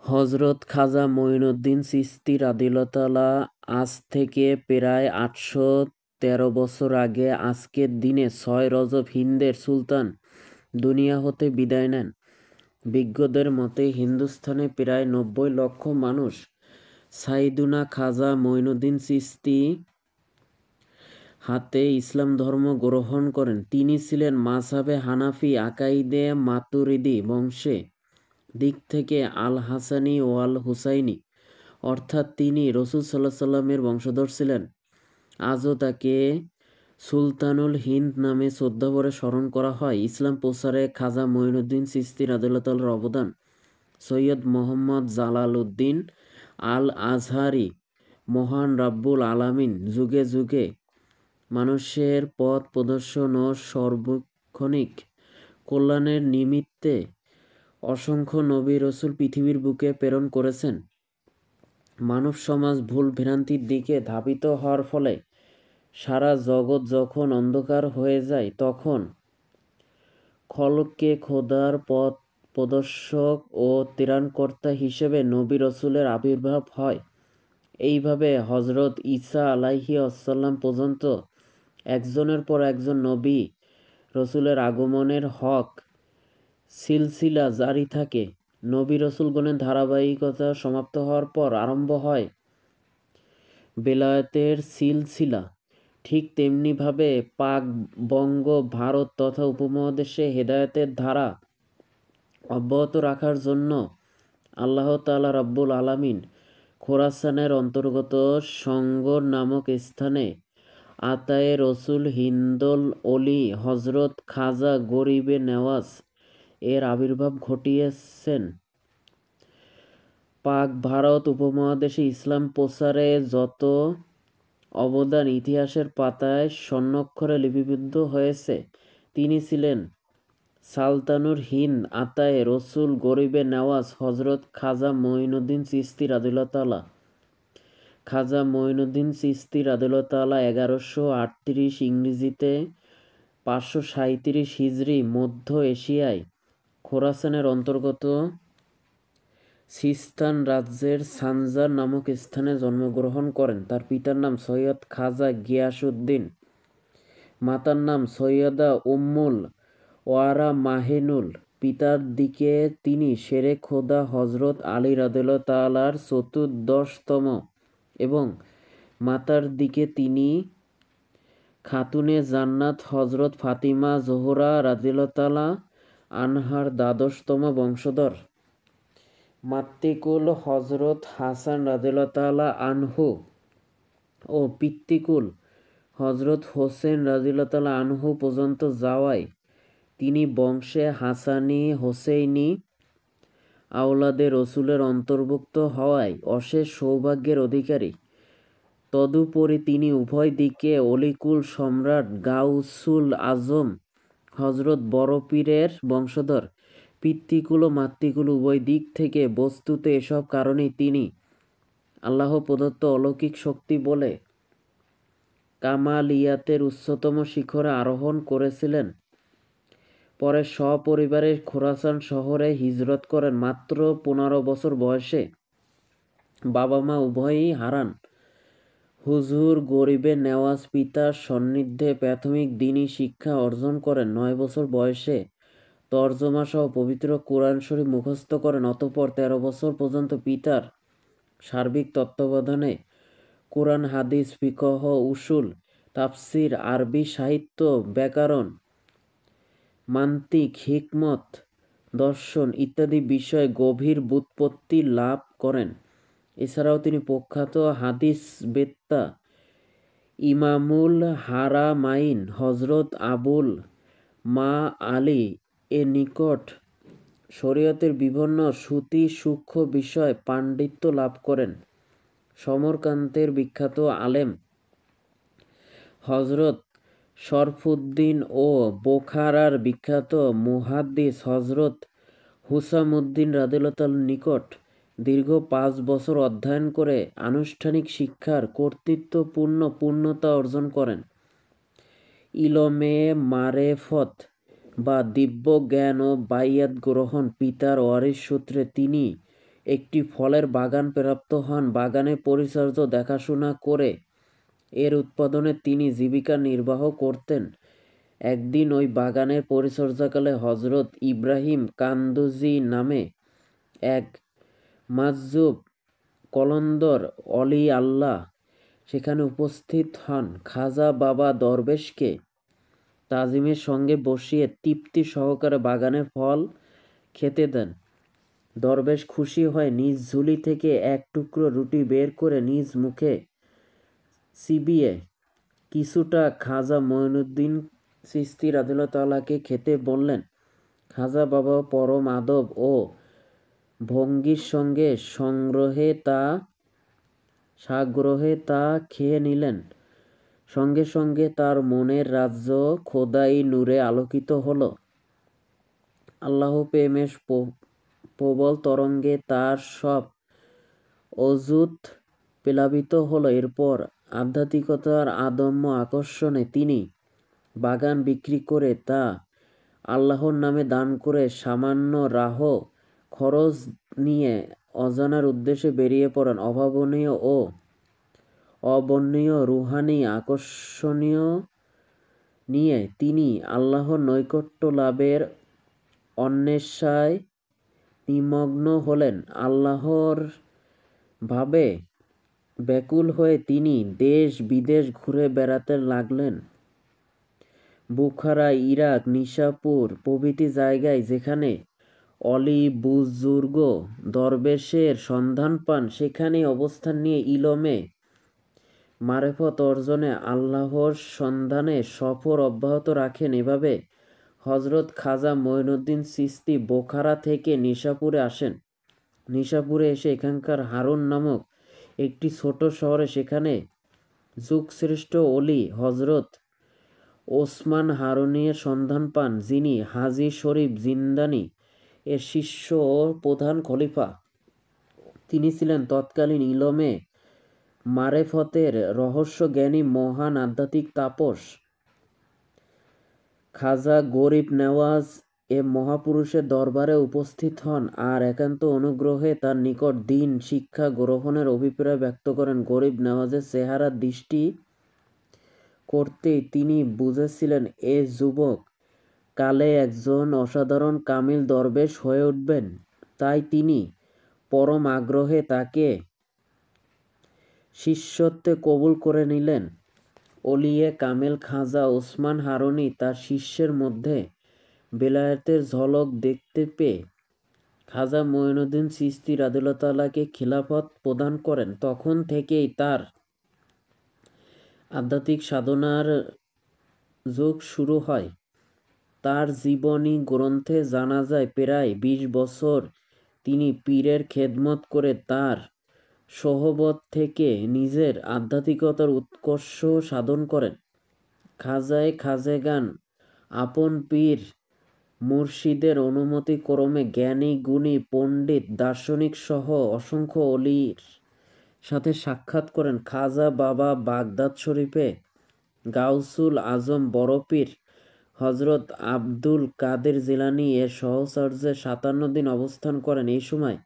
হযরত খাজা মঈনুদ্দীন চিশতী রাদিয়াল্লাহু আজ থেকে প্রায় ৮১৩ বছর আগে আজকের দিনে ৬ রজব হিন্দের সুলতান দুনিয়া হতে বিদায় নেন। বিজ্ঞদের মতে হিন্দুস্তানে প্রায় ৯০ লক্ষ মানুষ সাইয়েদনা খাজা মঈনুদ্দীন চিশতী হাতে ইসলাম ধর্ম গ্রহণ করেন। তিনি ছিলেন মাযহাবে হানাফি আকাইদে মাতুরিদি বংশে দিক থেকে আল হাসানি ও আল হুসাইনি, অর্থাৎ তিনি রাসূল সাল্লাল্লাহু আলাইহি ওয়াসাল্লামের বংশধর ছিলেন। আজও তাকে সুলতানুল হিন্দ নামে শ্রদ্ধাভরে স্মরণ করা হয়। ইসলাম প্রচারে খাজা মঈনুদ্দীন চিশতী রাদিয়াল্লাহু তাআলার অবদান। সৈয়দ মুহাম্মদ জালালউদ্দিন আল আজহারি মহান রাব্বুল আলামিন যুগে যুগে মানুষের পথ প্রদর্শন ও সার্বক্ষণিক কল্যাণের নিমিত্তে অসংখ্য নবী রাসূল পৃথিবীর বুকে প্রেরণ করেছেন। মানব সমাজ ভুল ভ্রান্তির দিকে ধাবিত হওয়ার ফলে সারা জগৎ যখন অন্ধকার হয়ে যায়, তখন খলকে খোদার পথ প্রদর্শক ও ত্রাণকর্তা হিসেবে নবী রাসূলের আবির্ভাব হয়। এইভাবে হযরত ঈসা আলাইহিসসালাম পর্যন্ত একজনের পর একজন নবী রাসূলের আগমনের হক সিলসিলা জারি থাকে। নবী রাসূলগণের ধারাবাহিকতা সমাপ্ত হওয়ার পর আরম্ভ হয় বেলায়েতের সিলসিলা। ঠিক তেমনিভাবে পাক বঙ্গ ভারত তথা উপমহাদেশে হেদায়েতের ধারা অব্যাহত রাখার জন্য আল্লাহ তাআলা রাব্বুল আলামিন খোরাসানের অন্তর্গত সংগর নামক স্থানে আতায়ে রসুল হিন্দল অলি হযরত খাজা গরিবে নেওয়াজ এর আবির্ভাব ঘটিয়েছেন। পাক ভারত উপমহাদেশে ইসলাম প্রচারে যত অবদান ইতিহাসের পাতায় স্বর্ণাক্ষরে লিপিবদ্ধ হয়েছে, তিনি ছিলেন সালতানুর হিন্দ আতায়ে রসুল গরিবে নেওয়াজ হযরত খাজা মঈনুদ্দীন চিশতী রাদিয়াল্লাহু তাআলা। খাজা মঈনুদ্দীন চিশতী রাদিয়াল্লাহু তাআলা ১১৩৮ ইংরেজিতে ৫৩৭ হিজরি মধ্য এশিয়ায় খোরাসানের অন্তর্গত সিস্তান রাজ্যের সানজার নামক স্থানে জন্মগ্রহণ করেন। তার পিতার নাম সৈয়দ খাজা গিয়াসউদ্দিন, মাতার নাম সৈয়দা উম্মুল ওয়ারা মাহিনুল। পিতার দিকে তিনি শেরে খোদা হযরত আলী রাদিয়াল্লাহু তাআলার চতুর্দশতম এবং মাতার দিকে তিনি খাতুনে জান্নাত হযরত ফাতিমা জোহরা রাদিয়াল্লাহু তাআলা আনহার দ্বাদশতম বংশধর। মাতৃকুল হযরত হাসান রাদিয়াল্লাহু তাআলা আনহু ও পিতৃকুল হযরত হোসেন রাদিয়াল্লাহু তাআলা আনহু পর্যন্ত যাওয়ায় তিনি বংশে হাসানী হোসেইনি আওলাদে রসুলের অন্তর্ভুক্ত হওয়ায় অশেষ সৌভাগ্যের অধিকারী। তদুপরি তিনি উভয় দিকে অলিকুল সম্রাট গাউসুল আজম হযরত বড় পীরের বংশধর। পিতৃকুল ও মাতৃকুল উভয় দিক থেকে বস্তুত এসব কারণেই তিনি আল্লাহ প্রদত্ত অলৌকিক শক্তি বলে কামালিয়াতের উচ্চতম শিখরে আরোহণ করেছিলেন। পরে সপরিবারে খোরাসান শহরে হিজরত করেন। মাত্র ১৫ বছর বয়সে বাবা মা উভয়েই হারান। হুজুর গরিবে নেওয়াজ পিতার সান্নিধ্যে প্রাথমিক দ্বীনী শিক্ষা অর্জন করেন। ৯ বছর বয়সে তরজমা সহ পবিত্র কোরআন শরীফ মুখস্থ করেন। অতঃপর ১৩ বছর পর্যন্ত পিতার সার্বিক তত্ত্বাবধানে কোরআন, হাদিস, ফিকহ, উসুল, তাফসির, আরবি সাহিত্য, ব্যাকরণ, মান্তিক, হিকমত, দর্শন ইত্যাদি বিষয়ে গভীর ব্যুৎপত্তি লাভ করেন। এছাড়াও তিনি প্রখ্যাত হাদিস বেত্তা ইমামুল হারামাইন হযরত আবুল মাআলি এর নিকট শরীয়তের বিভিন্ন শ্রুতি সূক্ষ্ম বিষয়ে পাণ্ডিত্য লাভ করেন। সমরকান্তের বিখ্যাত আলেম হযরত শরফুদ্দীন ও বোখারার বিখ্যাত মুহাদ্দিস হযরত হুসামউদ্দীন রাদিয়াল্লাহু তাআলার নিকট দীর্ঘ ৫ বছর অধ্যয়ন করে আনুষ্ঠানিক শিক্ষার কর্তৃত্বপূর্ণ পূর্ণতা অর্জন করেন। ইলমে মারেফত বা দিব্য জ্ঞান ও বাইয়াত গ্রহণ পিতার ওয়ারিশ সূত্রে তিনি একটি ফলের বাগান প্রাপ্ত হন। বাগানে পরিচর্যা দেখাশোনা করে এর উৎপাদনে তিনি জীবিকা নির্বাহ করতেন। একদিন ওই বাগানের পরিচর্যাকালে হযরত ইব্রাহিম কান্দুজি নামে এক মাজযুব কলন্দর অলি আল্লাহ সেখানে উপস্থিত হন। খাজা বাবা দরবেশকে তাজিমের সঙ্গে বসিয়ে তৃপ্তি সহকারে বাগানের ফল খেতে দেন। দরবেশ খুশি হয়ে নিজ ঝুলি থেকে এক টুকরো রুটি বের করে নিজ মুখে চিবিয়ে কিছুটা খাজা মঈনুদ্দিন চিশতি রাদিয়াল্লাহু তাআলাকে খেতে বললেন। খাজা বাবা পরম আদব ও ভঙ্গির সঙ্গে সাগ্রহে তা খেয়ে নিলেন। সঙ্গে সঙ্গে তার মনের রাজ্য খোদাই নূরে আলোকিত হল। আল্লাহ প্রেমের প্রবল তরঙ্গে তার সব অযুত প্লাবিত হল। এরপর আধ্যাত্মিকতার আদম্য আকর্ষণে তিনি বাগান বিক্রি করে তা আল্লাহর নামে দান করে সামান্য রাহ খরচ নিয়ে অজানার উদ্দেশ্যে বেরিয়ে পড়েন। অভাবনীয় ও অবর্ণনীয় রুহানি আকর্ষণীয় নিয়ে তিনি আল্লাহর নৈকট্য লাভের অন্বেষায় নিমগ্ন হলেন। আল্লাহর ভাবে ব্যাকুল হয়ে তিনি দেশ বিদেশ ঘুরে বেড়াতে লাগলেন। বুখারা, ইরাক, নিশাপুর প্রভৃতি জায়গায় যেখানে অলি বুজুর্গ দরবেশের সন্ধান পান সেখানেই অবস্থান নিয়ে ইলমে মারেফত অর্জনে আল্লাহর সন্ধানে সফর অব্যাহত রাখেন। এভাবে হযরত খাজা মঈনুদ্দিন চিশতি বোখারা থেকে নিশাপুরে আসেন। নিশাপুরে এসে এখানকার হারুন নামক একটি ছোট শহরে সেখানে যুগশ্রেষ্ঠ অলি হযরত ওসমান হারুনির সন্ধান পান, যিনি হাজী শরীফ জিন্দানি এর শিষ্য ও প্রধান খলিফা। তিনি ছিলেন তৎকালীন ইলমে মারেফতের রহস্যজ্ঞানী মহান আধ্যাত্মিক তাপস। খাজা গরিব নেওয়াজ এ মহাপুরুষের দরবারে উপস্থিত হন আর একান্ত অনুগ্রহে তার নিকট দ্বীন শিক্ষা গ্রহণের অভিপ্রায় ব্যক্ত করেন। গরিব নেওয়াজের চেহারা দৃষ্টি করতেই তিনি বুঝেছিলেন এ যুবক কালে একজন অসাধারণ কামিল দরবেশ হয়ে উঠবেন। তাই তিনি পরম আগ্রহে তাকে শিষ্যত্বে কবুল করে নিলেন। অলিয়ে কামেল খাজা ওসমান হারুনি তার শিষ্যের মধ্যে বেলায়েতের ঝলক দেখতে পেয়ে খাজা মঈনুদ্দিন চিশতি রাদিয়াল্লাহু তাআলাকে খিলাফত প্রদান করেন। তখন থেকেই তার আধ্যাত্মিক সাধনার যুগ শুরু হয়। তার জীবনী গ্রন্থে জানা যায় প্রায় ২০ বছর তিনি পীরের খেদমত করে তার সোহবত থেকে নিজের আধ্যাত্মিকতার উৎকর্ষ সাধন করেন। খাজায়ে খাজেগান আপন পীর মুর্শিদের অনুমতি ক্রমে জ্ঞানী গুণী পণ্ডিত দার্শনিক সহ অসংখ্য অলির সাথে সাক্ষাৎ করেন। খাজা বাবা বাগদাদ শরীফে গাউসুল আজম বড় পীর হযরত আব্দুল কাদের জিলানী এর সহচর্যে ৫৭ দিন অবস্থান করেন। এই সময়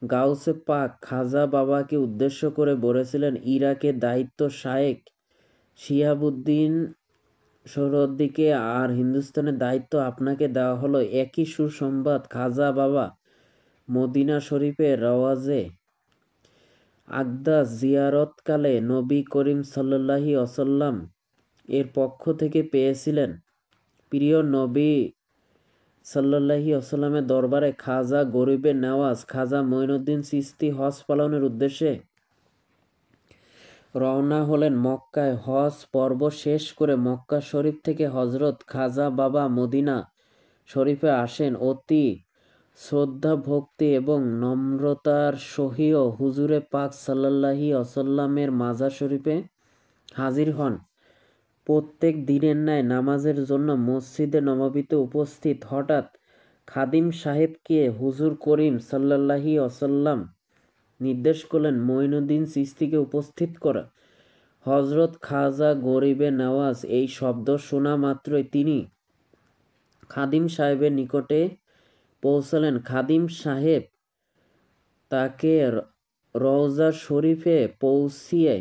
গাউসে পাক খাজা বাবাকে উদ্দেশ্য করে বলেছিলেন, ইরাকের দায়িত্ব শায়েখ শিহাবুদ্দীন সোহরাওয়ার্দীকে আর হিন্দুস্তানের দায়িত্ব আপনাকে দেওয়া হলো। একই সুসংবাদ খাজা বাবা মদিনা শরীফের রওয়াজে আকদাস জিয়ারতকালে নবী করিম সাল্লাল্লাহু আলাইহি ওয়াসাল্লাম এর পক্ষ থেকে পেয়েছিলেন। প্রিয় নবী সাল্লাল্লাহু আলাইহি ওয়াসাল্লামের দরবারে খাজা গরিবে নেওয়াজ খাজা মঈনুদ্দিন চিশতি হজ পালনের উদ্দেশ্যে রওনা হলেন। মক্কায় হজ পর্ব শেষ করে মক্কা শরীফ থেকে হযরত খাজা বাবা মদিনা শরীফে আসেন। অতি শ্রদ্ধা ভক্তি এবং নম্রতার সহিত হুজুরে পাক সাল্লাল্লাহু আলাইহি ওয়াসাল্লামের মাজার শরীফে হাজির হন। প্রত্যেক দিনের ন্যায় নামাজের জন্য মসজিদে নববীতে উপস্থিত হঠাৎ খাদিম সাহেবকে হুজুর করিম সাল্লাল্লাহু আলাইহি ওয়াসাল্লাম নির্দেশ করলেন মঈনুদ্দিন চিশতিকে উপস্থিত করা। হযরত খাজা গরিবে নেওয়াজ এই শব্দ শোনা মাত্রই তিনি খাদিম সাহেবের নিকটে পৌঁছলেন। খাদিম সাহেব তাকে রওজা শরীফে পৌঁছিয়ে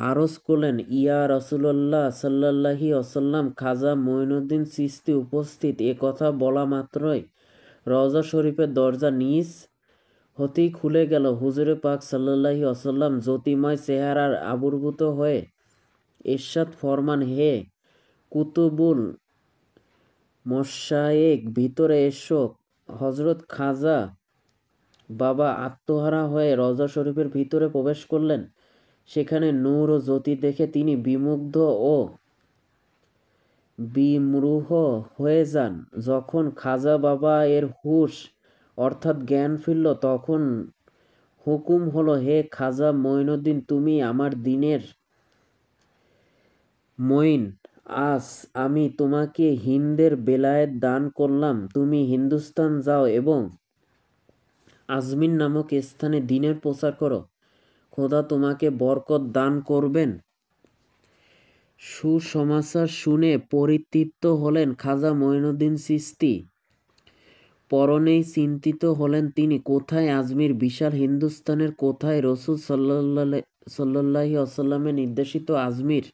আরজ করলেন, ইয়া রাসূলুল্লাহ সাল্লাল্লাহু আসাল্লাম, খাজা মঈনুদ্দিন চিশতি উপস্থিত। এ কথা বলা মাত্রই রওজা শরীফের দরজা নিজ হতেই খুলে গেল। হুজুরে পাক সাল্লাল্লাহু আসাল্লাম জ্যোতিময় চেহারার আবির্ভূত হয়ে ইরশাদ ফরমান, হে কুতুবুল মশায়েক, ভিতরে এসো। হযরত খাজা বাবা আত্মহারা হয়ে রওজা শরীফের ভিতরে প্রবেশ করলেন। সেখানে নূর ও জ্যোতি দেখে তিনি বিমুগ্ধ ও বিমূঢ় হয়ে যান। যখন খাজা বাবা এর হুঁশ অর্থাৎ জ্ঞান ফিরল, তখন হুকুম হলো, হে খাজা মঈনুদ্দিন, তুমি আমার দিনের মঈন। আজ আমি তোমাকে হিন্দের বেলায়েত দান করলাম। তুমি হিন্দুস্তান যাও এবং আজমির নামক স্থানে দ্বীনের প্রচার করো। খোদা তোমাকে বরকত দান করবেন। সুসমাচার শুনে পরিতৃপ্ত হলেন খাজা মঈনুদ্দিন চিশতি। পরনেই চিন্তিত হলেন তিনি, কোথায় আজমির, বিশাল হিন্দুস্তানের কোথায় রসূল সাল্লাল্লাহু আসাল্লামের নির্দেশিত আজমির?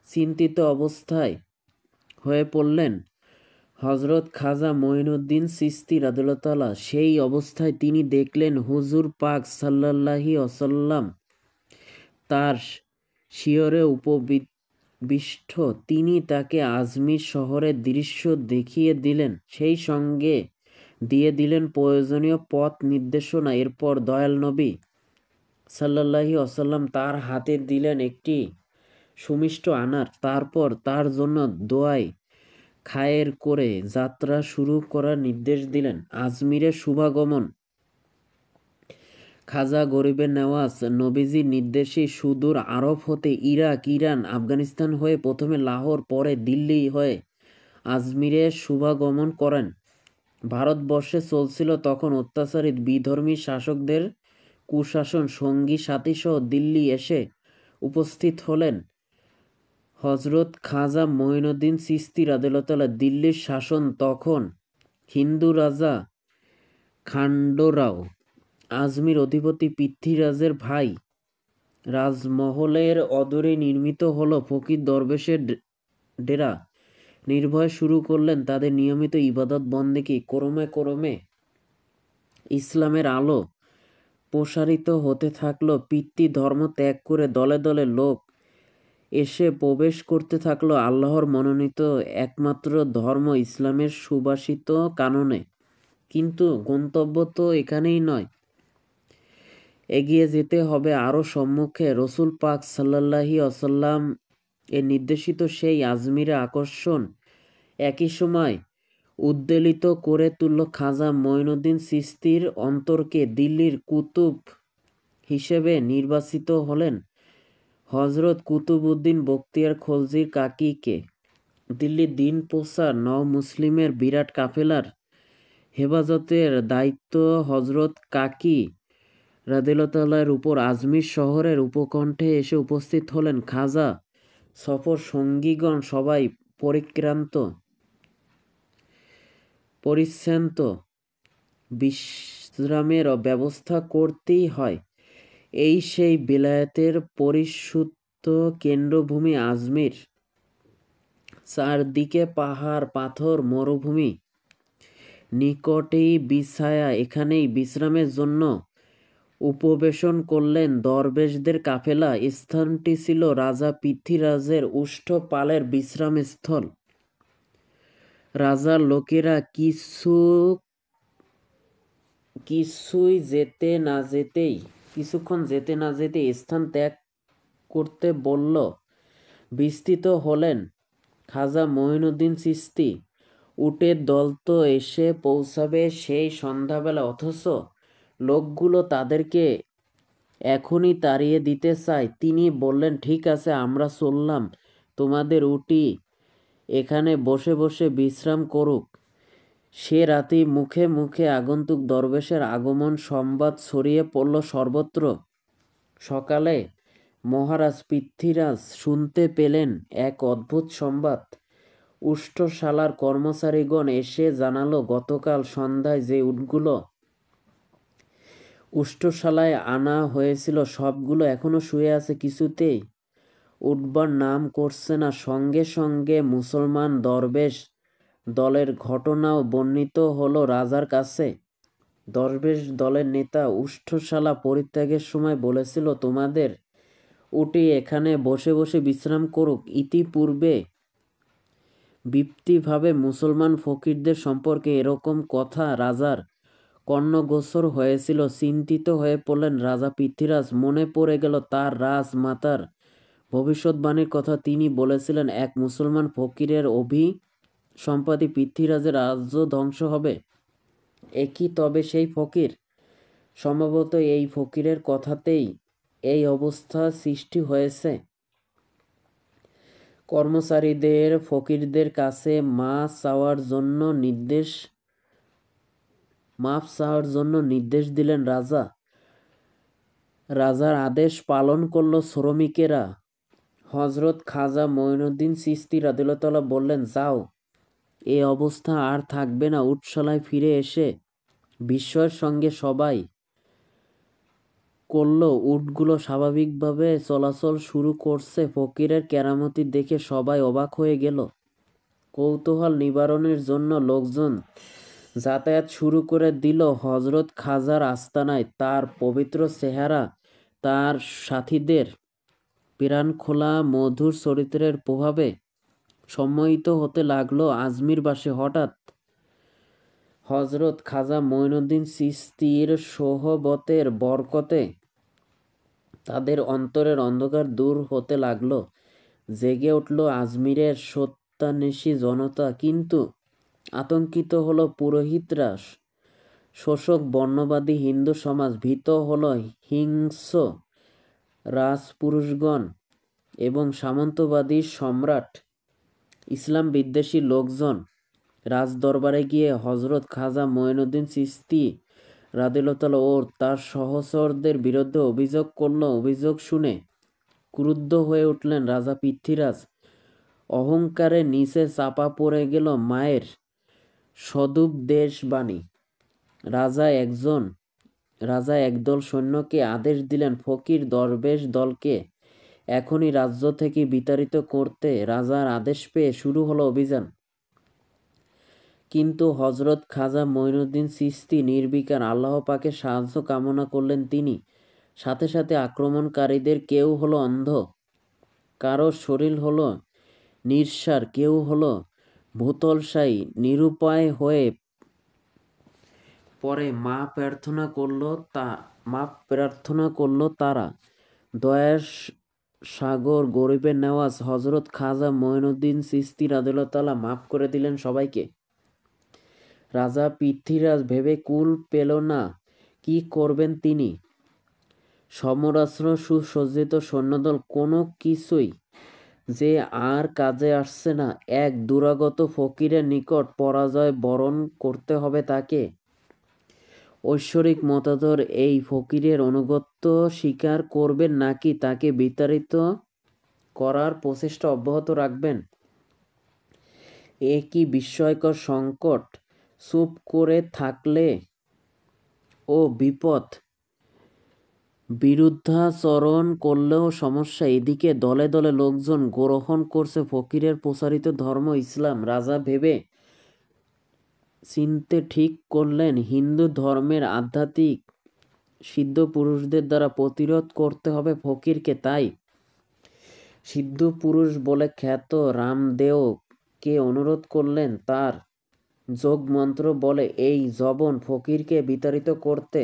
চিন্তিত অবস্থায় হয়ে পড়লেন হযরত খাজা মঈনুদ্দিন চিশতি রাদিয়াল্লাহু তাআলা। সেই অবস্থায় তিনি দেখলেন হুজুর পাক সাল্লাল্লাহু আসাল্লাম তার শিয়রে উপবিষ্ট। তিনি তাকে আজমির শহরের দৃশ্য দেখিয়ে দিলেন, সেই সঙ্গে দিয়ে দিলেন প্রয়োজনীয় পথ নির্দেশনা। এরপর দয়াল নবী সাল্লাল্লাহু আসাল্লাম তার হাতে দিলেন একটি সুমিষ্ট আনার। তারপর তার জন্য দোয়ায় খায়ের করে যাত্রা শুরু করার নির্দেশ দিলেন। আজমিরের শুভাগমন। খাজা গরিবের নেওয়াজ নবীজির নির্দেশে সুদূর আরব হতে ইরাক, ইরান, আফগানিস্তান হয়ে প্রথমে লাহোর, পরে দিল্লি হয়ে আজমিরে শুভাগমন করেন। ভারতবর্ষে চলছিল তখন অত্যাচারিত বিধর্মী শাসকদের কুশাসন। সঙ্গী সাথীসহ দিল্লি এসে উপস্থিত হলেন হযরত খাজা মঈনুদ্দিন চিশতি রাদিয়াল্লাহু তাআলা। দিল্লির শাসন তখন হিন্দু রাজা খান্ডেরাও। আজমির অধিপতি পৃথ্বীরাজের ভাই। রাজমহলের অদূরে নির্মিত হলো ফকির দরবেশের ডেরা। নির্ভয়ে শুরু করলেন তাদের নিয়মিত ইবাদত বন্দেগী। ক্রমে ক্রমে ইসলামের আলো প্রসারিত হতে থাকলো। পিতৃ ধর্ম ত্যাগ করে দলে দলে লোক এসে প্রবেশ করতে থাকলো আল্লাহর মনোনীত একমাত্র ধর্ম ইসলামের সুবাসিত কাননে। কিন্তু গন্তব্য তো এখানেই নয়, এগিয়ে যেতে হবে আরও সম্মুখে। রসুল পাক সাল্লাল্লাহু আসাল্লাম এর নির্দেশিত সেই আজমিরে আকর্ষণ একই সময় উদ্বেলিত করে তুলল খাজা মঈনুদ্দিন চিশতির অন্তরকে। দিল্লির কুতুব হিসেবে নির্বাচিত হলেন হযরত কুতুবউদ্দিন বখতিয়ার খলজির কাকিকে। দিল্লি দিন প্রচার নও মুসলিমের বিরাট কাফেলার হেফাজতের দায়িত্ব হযরত কাকি রাদিয়াল্লাহু তাআলার উপর। আজমির শহরের উপকণ্ঠে এসে উপস্থিত হলেন খাজা সফর সঙ্গীগণ। সবাই পরিশ্রান্ত, বিশ্রামের ব্যবস্থা করতেই হয়। এই সেই বেলায়েতের পরিশুদ্ধ কেন্দ্রভূমি আজমির। চারদিকে পাহাড়, পাথর, মরুভূমি। নিকটেই বিছায়া। এখানেই বিশ্রামের জন্য উপবেশন করলেন দরবেশদের কাফেলা। স্থানটি ছিল রাজা পৃথ্বীরাজের উষ্ট্রপালের বিশ্রামস্থল। রাজার লোকেরা কিছুক্ষণ যেতে না যেতেই স্থান ত্যাগ করতে বলল। বিস্তৃত হলেন খাজা মঈনুদ্দিন চিশতি। উটের দল তো এসে পৌঁছাবে সেই সন্ধ্যাবেলা, অথচ লোকগুলো তাদেরকে এখনই তাড়িয়ে দিতে চায়। তিনি বললেন, ঠিক আছে, আমরা চললাম, তোমাদের উটই এখানে বসে বসে বিশ্রাম করুক। সে রাতেই মুখে মুখে আগন্তুক দরবেশের আগমন সংবাদ ছড়িয়ে পড়ল সর্বত্র। সকালে মহারাজ পৃথ্বীরাজ শুনতে পেলেন এক অদ্ভুত সংবাদ। উষ্ট্রশালার কর্মচারীগণ এসে জানালো, গতকাল সন্ধ্যায় যে উটগুলো উষ্টশালায় আনা হয়েছিল, সবগুলো এখনো শুয়ে আছে, কিছুতেই উঠবার নাম করছে না। সঙ্গে সঙ্গে মুসলমান দরবেশ দলের ঘটনাও বর্ণিত হলো রাজার কাছে। দরবেশ দলের নেতা উষ্টশালা পরিত্যাগের সময় বলেছিল, তোমাদের উঠে এখানে বসে বসে বিশ্রাম করুক। ইতিপূর্বে বিপ্তিভাবে মুসলমান ফকিরদের সম্পর্কে এরকম কথা রাজার কর্ণগোচর হয়েছিল। চিন্তিত হয়ে পড়লেন রাজা পৃথ্বীরাজ। মনে পড়ে গেল তার রাজমাতার ভবিষ্যৎবাণীর কথা। তিনি বলেছিলেন, এক মুসলমান ফকিরের সম্পাদী পৃথ্বীরাজের রাজ্য ধ্বংস হবে। একই তবে সেই ফকির? সম্ভবত এই ফকিরের কথাতেই এই অবস্থা সৃষ্টি হয়েছে। কর্মচারীদের ফকিরদের কাছে মাফ চাওয়ার জন্য নির্দেশ দিলেন রাজা। রাজার আদেশ পালন করল শ্রমিকেরা। হযরত খাজা মঈনুদ্দিন চিশতি রাদিয়াল্লাহু বললেন, যাও, এ অবস্থা আর থাকবে না। উটশালায় ফিরে এসে বিস্ময়ের সঙ্গে সবাই করল, উটগুলো স্বাভাবিকভাবে চলাচল শুরু করছে। ফকিরের কেরামতি দেখে সবাই অবাক হয়ে গেল। কৌতূহল নিবারণের জন্য লোকজন যাতায়াত শুরু করে দিল হযরত খাজার আস্তানায়। তার পবিত্র চেহারা তার সাথীদের প্রাণখোলা মধুর চরিত্রের প্রভাবে সম্মোহিত হতে লাগলো। আজমিরবাসী হঠাৎ হযরত খাজা মঈনুদ্দিন চিশতির সোহবতের বরকতে তাদের অন্তরের অন্ধকার দূর হতে লাগলো। জেগে উঠল আজমিরের সত্যান্বেষী জনতা। কিন্তু আতঙ্কিত হলো পুরোহিতরা, শোষক বর্ণবাদী হিন্দু সমাজ, ভীত হলো হিংস্র রাজপুরুষগণ এবং সামন্তবাদী সম্রাট ইসলাম বিদ্বেষী লোকজন। রাজদরবারে গিয়ে হযরত খাজা মঈনুদ্দিন চিশতি রাদিয়াল্লাহু ও তার সহচরদের বিরুদ্ধে অভিযোগ করল। অভিযোগ শুনে ক্রুদ্ধ হয়ে উঠলেন রাজা পৃথ্বীরাজ। অহংকারে নিচে চাপা পড়ে গেল মায়ের সদুপদেশবাণী। রাজা একদল সৈন্যকে আদেশ দিলেন, ফকির দরবেশ দলকে এখনই রাজ্য থেকে বিতাড়িত করতে। রাজার আদেশ পেয়ে শুরু হলো অভিযান। কিন্তু হযরত খাজা মঈনুদ্দিন চিশতি নির্বিকার আল্লাহ পাকের সাহায্য কামনা করলেন। তিনি সাথে সাথে আক্রমণকারীদের কেউ হলো অন্ধ, কারো শরীর হলো নির্সার, কেউ হলো ভূতলশায়ী। নিরুপায় হয়ে পরে মাপ প্রার্থনা করলো তারা। দয়ার সাগর, গরিবের নেওয়াজ হযরত খাজা মঈনুদ্দিন চিশতি রাদিয়াল্লাহু মাফ করে দিলেন সবাইকে। রাজা পৃথ্বীরাজ ভেবে কুল পেল না কি করবেন তিনি। সমরাস্ত্র, সুসজ্জিত সৈন্যদল, কোনো কিছুই যে আর কাজে আসছে না। এক দুরাগত ফকিরের নিকট পরাজয় বরণ করতে হবে তাকে। ঐশ্বরিক মতাদর এই ফকিরের আনুগত্য স্বীকার করবেন নাকি তাকে বিতাড়িত করার প্রচেষ্টা অব্যাহত রাখবেন? এ কি বিস্ময়কর সংকট! চুপ করে থাকলে ও বিপদ, বিরুদ্ধাচরণ করলেও সমস্যা। এদিকে দলে দলে লোকজন গ্রহণ করছে ফকিরের প্রচারিত ধর্ম ইসলাম। রাজা ভেবে চিনতে ঠিক করলেন, হিন্দু ধর্মের আধ্যাত্মিক সিদ্ধ পুরুষদের দ্বারা প্রতিরোধ করতে হবে ফকিরকে। তাই সিদ্ধ পুরুষ বলে খ্যাত রামদেওকে অনুরোধ করলেন তার যোগমন্ত্র বলে এই জবন ফকিরকে বিতাড়িত করতে।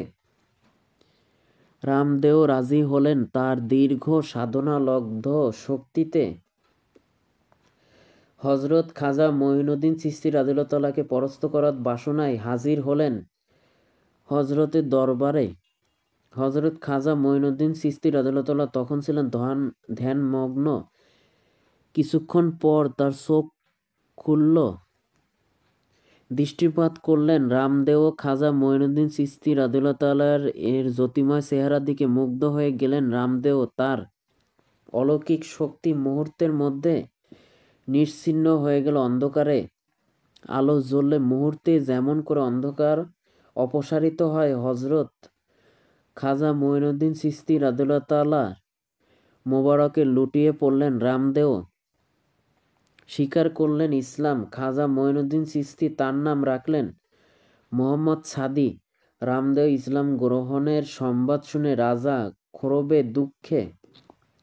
রামদেও রাজি হলেন। তার দীর্ঘ সাধনালব্ধ শক্তিতে হযরত খাজা মঈনুদ্দিন চিশতি রাদিয়াল্লাহু পরাস্ত করার বাসনায় হাজির হলেন হযরতের দরবারে। হযরত খাজা মঈনুদ্দিন চিশতি রাদিয়াল্লাহু তখন ছিলেন ধ্যানমগ্ন। কিছুক্ষণ পর তার চোখ খুলল। দৃষ্টিপাত করলেন রামদেও খাজা মঈনুদ্দিন চিশতি রাদিয়াল্লাহু এর জ্যোতির্ময় চেহারার দিকে। মুগ্ধ হয়ে গেলেন রামদেও। তার অলৌকিক শক্তি মুহূর্তের মধ্যে নিশ্চিহ্ন হয়ে গেল। অন্ধকারে আলো জ্বললে মুহূর্তে যেমন করে অন্ধকার অপসারিত হয়, হযরত খাজা মঈনুদ্দিন চিশতি রাদিয়াল্লাহু তাআলা মোবারকে লুটিয়ে পড়লেন। রামদেও স্বীকার করলেন ইসলাম। খাজা মঈনুদ্দিন চিশতি তার নাম রাখলেন মোহাম্মদ সাদি। রামদেও ইসলাম গ্রহণের সংবাদ শুনে রাজা ক্ষোভে দুঃখে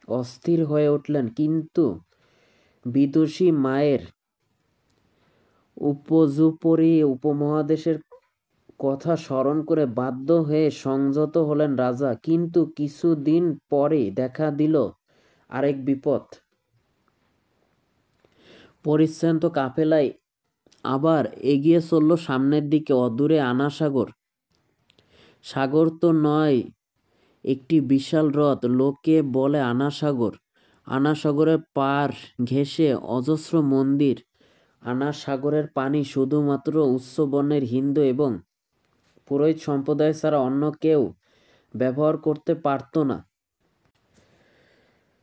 অস্থির হয়ে উঠলেন, কিন্তু বিদুষী মায়ের উপর্যুপরি উপমহাদেশের কথা স্মরণ করে বাধ্য হয়ে সংযত হলেন রাজা। কিন্তু কিছুদিন পরে দেখা দিল আরেক বিপদ। পরিশ্রান্ত কাফেলায় আবার এগিয়ে চলল সামনের দিকে। অদূরে আনা সাগর। সাগর তো নয়, একটি বিশাল হ্রদ, লোকে বলে আনা সাগর। আনা সাগরের পার ঘেঁষে অজস্র মন্দির। আনা সাগরের পানি শুধুমাত্র উচ্চ বর্ণের হিন্দু এবং পুরোহিত সম্প্রদায় ছাড়া অন্য কেউ ব্যবহার করতে পারত না।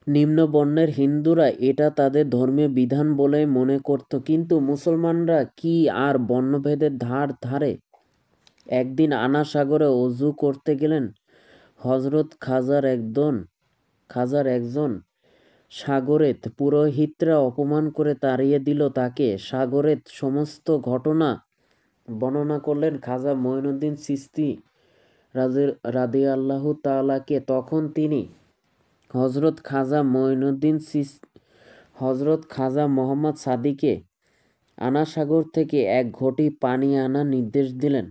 নিম্ন বর্ণের হিন্দুরা এটা তাদের ধর্মীয় বিধান বলে মনে করত, কিন্তু মুসলমানরা কি আর বর্ণভেদের ধার ধারে? একদিন আনা সাগরে অজু করতে গেলেন হযরত খাজার একজন সাগরেত পুরোহিতরা অপমান করে তাড়িয়ে দিল তাকে। সাগরেত সমস্ত ঘটনা বর্ণনা করলেন খাজা মঈনুদ্দিন চিশতি রাদিয়াল্লাহু তাআলাকে। তখন তিনি হযরত খাজা মোহাম্মদ সাদিকে আনা সাগর থেকে এক ঘটি পানি আনার নির্দেশ দিলেন।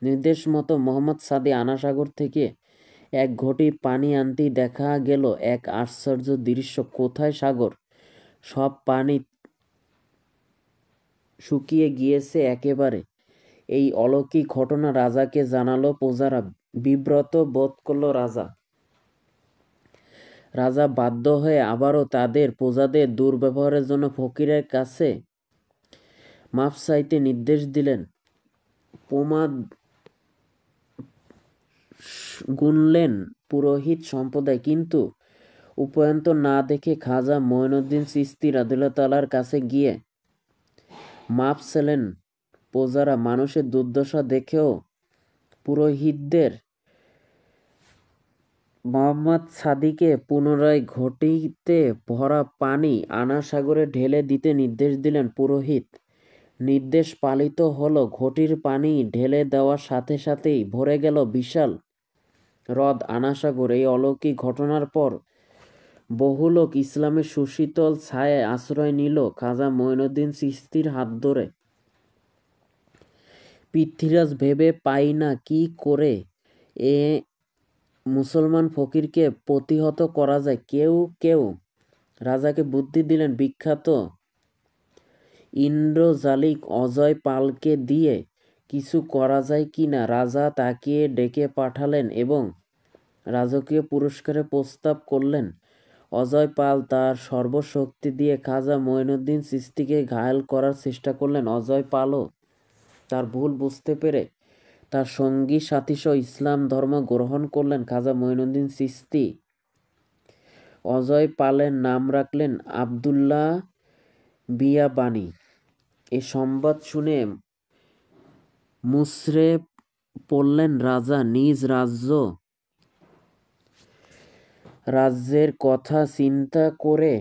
নির্দেশ মতো মোহাম্মদ সাদি আনা সাগর থেকে এক ঘটি পানি আনতেই দেখা গেল এক আশ্চর্য দৃশ্য। কোথায় সাগর? সব পানি শুকিয়ে গিয়েছে একেবারে। এই অলৌকিক ঘটনা রাজাকে জানালো প্রজারা। বিব্রত বোধ করল রাজা। রাজা বাধ্য হয়ে আবারও তাদের প্রজাদের দুর্ব্যবহারের জন্য ফকিরের কাছে মাফ চাইতে নির্দেশ দিলেন। প্রমাদ গুনলেন পুরোহিত সম্প্রদায়, কিন্তু উপায়ন্তর না দেখে খাজা মঈনুদ্দিন চিশতি রাদিয়াল্লাহু তাআলার কাছে গিয়ে মাফ চাইলেন। প্রজারা মানুষের দুর্দশা দেখেও পুরোহিতদের মোহাম্মদ সাদিকে পুনরায় ঘটিতে ভরা পানি আনা সাগরে ঢেলে দিতে নির্দেশ দিলেন। পুরোহিত নির্দেশ পালিত হলো। ঘটির পানি ঢেলে দেওয়ার সাথে সাথেই ভরে গেল বিশাল হ্রদ আনা সাগর। এই অলৌকিক ঘটনার পর বহু লোক ইসলামের সুশীতল ছায়ায় আশ্রয় নিল খাজা মঈনুদ্দিন চিশতির হাত ধরে। পৃথ্বীরাজ ভেবে পাই না কি করে এ মুসলমান ফকিরকে প্রতিহত করা যায়। কেউ কেউ রাজাকে বুদ্ধি দিলেন, বিখ্যাত ইন্দ্রজালিক অজয় পালকে দিয়ে কিছু করা যায় কি না। রাজা তাকে ডেকে পাঠালেন এবং রাজকীয় পুরস্কারের প্রস্তাব করলেন। অজয় পাল তার সর্বশক্তি দিয়ে খাজা মঈনুদ্দিন চিশতিকে ঘায়েল করার চেষ্টা করলেন। অজয় পালও তার ভুল বুঝতে পেরে তার সঙ্গী সাথীসহ ইসলাম ধর্ম গ্রহণ করলেন। খাজা মঈনুদ্দিন চিশতি অজয় পালের নাম রাখলেন আবদুল্লাহ বিয়াবানী। এ সংবাদ শুনে মুচড়ে পড়লেন রাজা। নিজ রাজ্যের কথা চিন্তা করে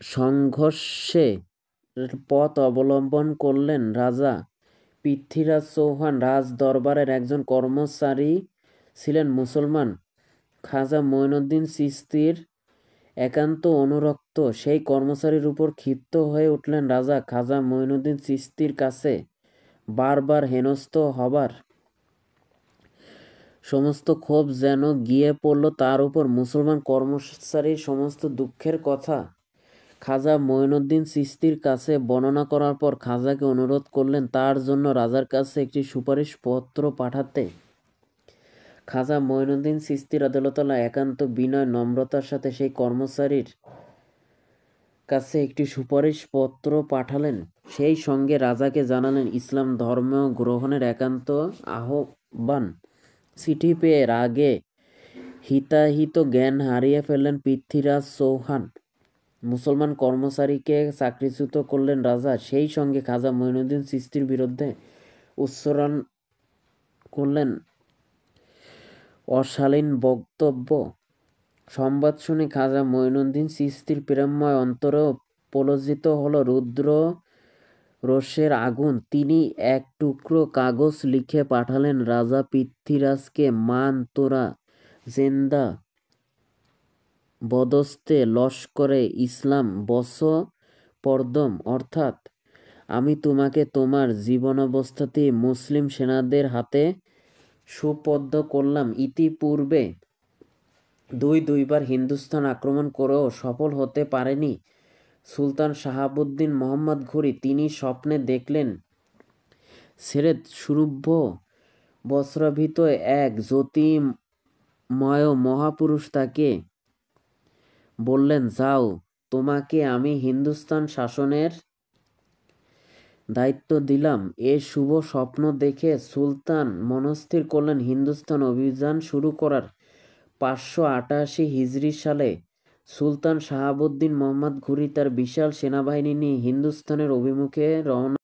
সংঘর্ষের পথ অবলম্বন করলেন। রাজা পৃথ্বীরাজ চৌহান রাজ দরবারের একজন কর্মচারী ছিলেন মুসলমান। খাজা মঈনুদ্দিন চিশতির একান্ত অনুরক্ত। সেই কর্মচারীর উপর ক্ষিপ্ত হয়ে উঠলেন রাজা। খাজা মঈনুদ্দিন চিশতির কাছে বারবার হেনস্থ হবার সমস্ত ক্ষোভ যেন গিয়ে পড়ল তার উপর। মুসলমান কর্মচারীর সমস্ত দুঃখের কথা খাজা মঈনুদ্দিন চিশতির কাছে বর্ণনা করার পর খাজাকে অনুরোধ করলেন তার জন্য রাজার কাছে একটি সুপারিশ পত্র পাঠাতে। খাজা মঈনুদ্দিন চিশতি রাদিয়াল্লাহু তাআলা একান্ত বিনয় নম্রতার সাথে সেই কর্মচারীর কাছে একটি সুপারিশ পত্র পাঠালেন। সেই সঙ্গে রাজাকে জানালেন ইসলাম ধর্ম গ্রহণের একান্ত আহ্বান। চিঠি পেয়ে রাগে হিতাহিত জ্ঞান হারিয়ে ফেললেন পৃথ্বীরাজ চৌহান। মুসলমান কর্মচারীকে চাকরিচ্যুত করলেন রাজা। সেই সঙ্গে খাজা মঈনুদ্দিন চিশতির বিরুদ্ধে উচ্চারণ করলেন অশালীন বক্তব্য। সংবাদ শুনে খাজা মঈনুদ্দিন চিশতীর প্রেমময় অন্তরেও প্রজ্বলিত হলো রুদ্র রোষের আগুন। তিনি এক টুকরো কাগজ লিখে পাঠালেন, রাজা পৃথ্বীরাজকে, মান তোরা জেন্দা বদস্তে লস্করে ইসলাম বস পর্দম, অর্থাৎ আমি তোমাকে তোমার জীবনাবস্থাতেই মুসলিম সেনাদের হাতে সুপর্দ করলাম। ইতিপূর্বে দুইবার হিন্দুস্তান আক্রমণ করেও সফল হতে পারেনি সুলতান শাহাবুদ্দিন মোহাম্মদ ঘুরি। তিনি স্বপ্নে দেখলেন সেরেদ সুরভ্য বস্ত্রাভূত এক জ্যোতির্ময় মহাপুরুষ তাকে বললেন, যাও, তোমাকে আমি হিন্দুস্তান শাসনের দায়িত্ব দিলাম। এ শুভ স্বপ্ন দেখে সুলতান মনস্থির করলেন হিন্দুস্তান অভিযান শুরু করার। 588 হিজরি সালে সুলতান শাহাবুদ্দিন মোহাম্মদ ঘুরি তার বিশাল সেনাবাহিনী নিয়ে হিন্দুস্তানের অভিমুখে রওনা